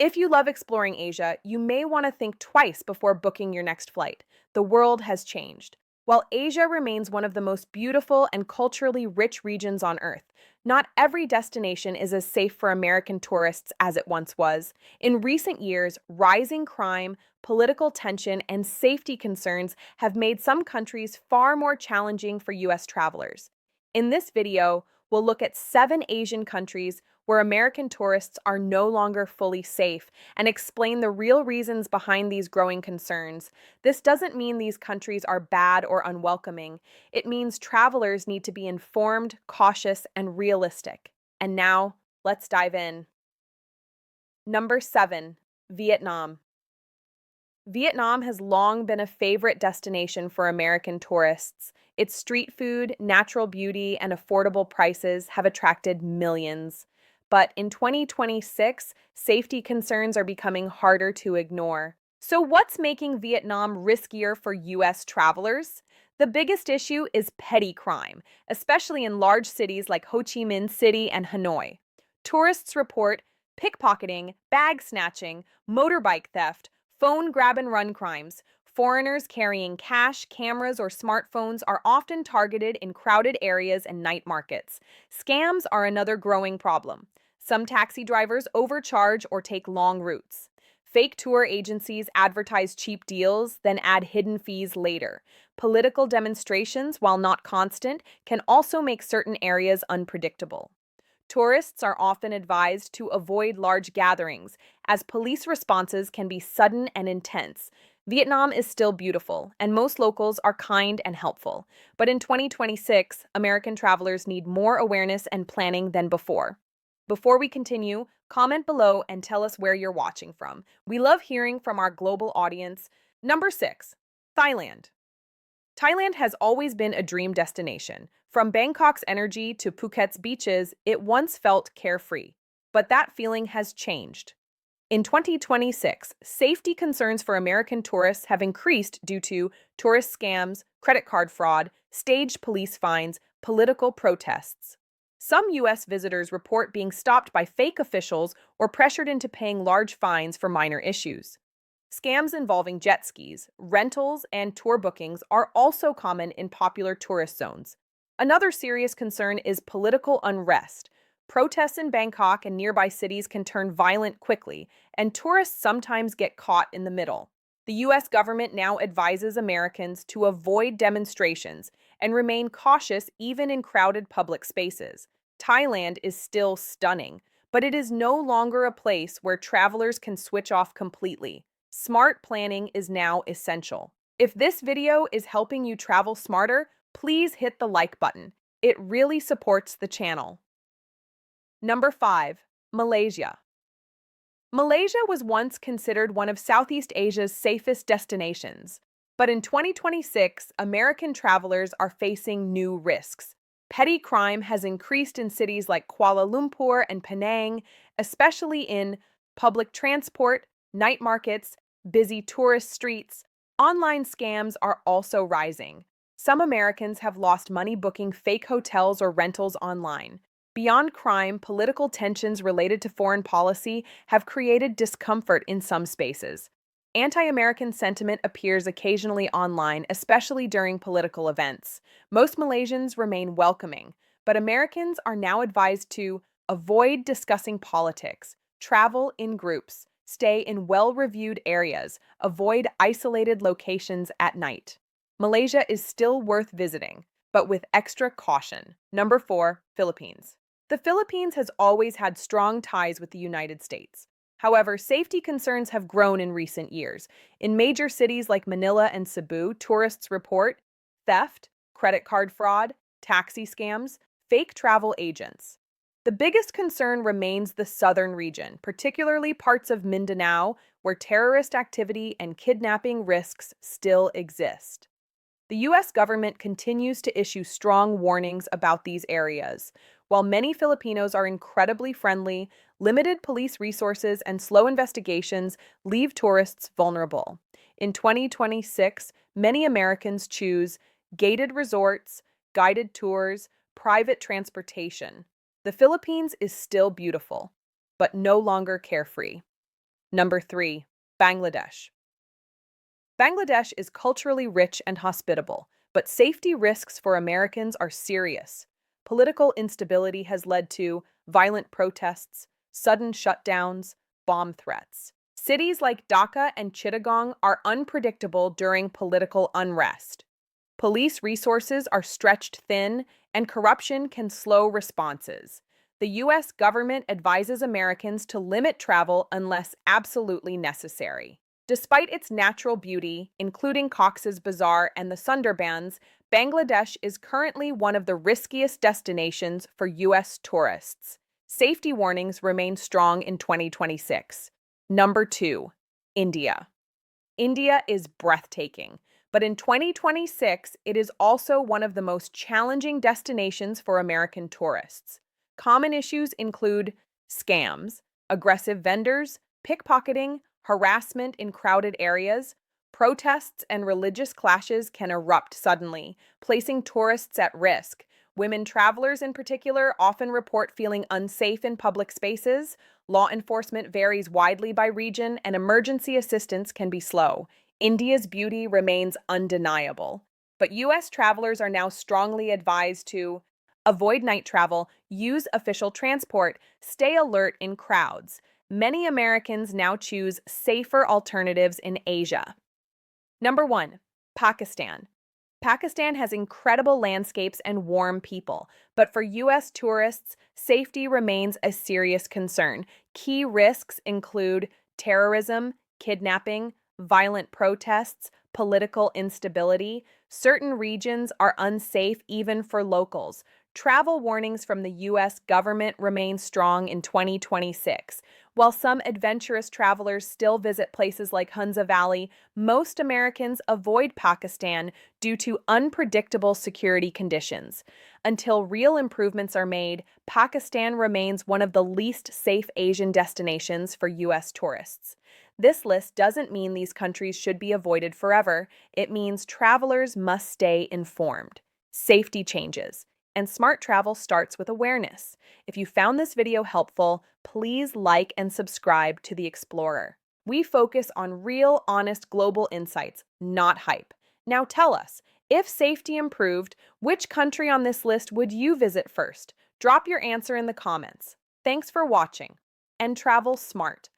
If you love exploring Asia, you may want to think twice before booking your next flight. The world has changed. While Asia remains one of the most beautiful and culturally rich regions on Earth, not every destination is as safe for American tourists as it once was. In recent years, rising crime, political tension, and safety concerns have made some countries far more challenging for U.S. travelers. In this video, we'll look at 7 Asian countries where American tourists are no longer fully safe and explain the real reasons behind these growing concerns. This doesn't mean these countries are bad or unwelcoming. It means travelers need to be informed, cautious, and realistic. And now, let's dive in. Number 7, Vietnam. Vietnam has long been a favorite destination for American tourists. Its street food, natural beauty, and affordable prices have attracted millions. But in 2026, safety concerns are becoming harder to ignore. So, what's making Vietnam riskier for U.S. travelers? The biggest issue is petty crime, especially in large cities like Ho Chi Minh City and Hanoi. Tourists report pickpocketing, bag snatching, motorbike theft, phone grab and run crimes. Foreigners carrying cash, cameras, or smartphones are often targeted in crowded areas and night markets. Scams are another growing problem. Some taxi drivers overcharge or take long routes. Fake tour agencies advertise cheap deals, then add hidden fees later. Political demonstrations, while not constant, can also make certain areas unpredictable. Tourists are often advised to avoid large gatherings, as police responses can be sudden and intense. Vietnam is still beautiful, and most locals are kind and helpful. But in 2026, American travelers need more awareness and planning than before. Before we continue, comment below and tell us where you're watching from. We love hearing from our global audience. Number 6, Thailand. Thailand has always been a dream destination. From Bangkok's energy to Phuket's beaches, it once felt carefree. But that feeling has changed. In 2026, safety concerns for American tourists have increased due to tourist scams, credit card fraud, staged police fines, political protests. Some U.S. visitors report being stopped by fake officials or pressured into paying large fines for minor issues. Scams involving jet skis, rentals, and tour bookings are also common in popular tourist zones. Another serious concern is political unrest. Protests in Bangkok and nearby cities can turn violent quickly, and tourists sometimes get caught in the middle. The U.S. government now advises Americans to avoid demonstrations and remain cautious even in crowded public spaces. Thailand is still stunning, but it is no longer a place where travelers can switch off completely. Smart planning is now essential. If this video is helping you travel smarter, please hit the like button. It really supports the channel. Number 5, Malaysia. Malaysia was once considered one of Southeast Asia's safest destinations, but in 2026, American travelers are facing new risks. Petty crime has increased in cities like Kuala Lumpur and Penang, especially in public transport, night markets, busy tourist streets. Online scams are also rising. Some Americans have lost money booking fake hotels or rentals online. Beyond crime, political tensions related to foreign policy have created discomfort in some spaces. Anti-American sentiment appears occasionally online, especially during political events. Most Malaysians remain welcoming, but Americans are now advised to avoid discussing politics, travel in groups, stay in well-reviewed areas, avoid isolated locations at night. Malaysia is still worth visiting, but with extra caution. Number 4, Philippines. The Philippines has always had strong ties with the United States. However, safety concerns have grown in recent years. In major cities like Manila and Cebu, tourists report theft, credit card fraud, taxi scams, fake travel agents. The biggest concern remains the southern region, particularly parts of Mindanao, where terrorist activity and kidnapping risks still exist. The U.S. government continues to issue strong warnings about these areas. While many Filipinos are incredibly friendly, limited police resources and slow investigations leave tourists vulnerable. In 2026, many Americans choose gated resorts, guided tours, private transportation. The Philippines is still beautiful, but no longer carefree. Number 3, Bangladesh. Bangladesh is culturally rich and hospitable, but safety risks for Americans are serious. Political instability has led to violent protests, sudden shutdowns, bomb threats. Cities like Dhaka and Chittagong are unpredictable during political unrest. Police resources are stretched thin, and corruption can slow responses. The U.S. government advises Americans to limit travel unless absolutely necessary. Despite its natural beauty, including Cox's Bazar and the Sundarbans, Bangladesh is currently one of the riskiest destinations for U.S. tourists. Safety warnings remain strong in 2026. Number 2, India. India is breathtaking, but in 2026, it is also one of the most challenging destinations for American tourists. Common issues include scams, aggressive vendors, pickpocketing, harassment in crowded areas. Protests and religious clashes can erupt suddenly, placing tourists at risk. Women travelers, in particular, often report feeling unsafe in public spaces. Law enforcement varies widely by region, and emergency assistance can be slow. India's beauty remains undeniable. But U.S. travelers are now strongly advised to avoid night travel, use official transport, stay alert in crowds. Many Americans now choose safer alternatives in Asia. Number 1, Pakistan. Pakistan has incredible landscapes and warm people, but for U.S. tourists, safety remains a serious concern. Key risks include terrorism, kidnapping, violent protests, political instability. Certain regions are unsafe even for locals. Travel warnings from the U.S. government remain strong in 2026. While some adventurous travelers still visit places like Hunza Valley, most Americans avoid Pakistan due to unpredictable security conditions. Until real improvements are made, Pakistan remains one of the least safe Asian destinations for U.S. tourists. This list doesn't mean these countries should be avoided forever. It means travelers must stay informed. Safety changes, and smart travel starts with awareness. If you found this video helpful, please like and subscribe to The Explorer. We focus on real, honest global insights, not hype. Now tell us, if safety improved, which country on this list would you visit first? Drop your answer in the comments. Thanks for watching, and travel smart.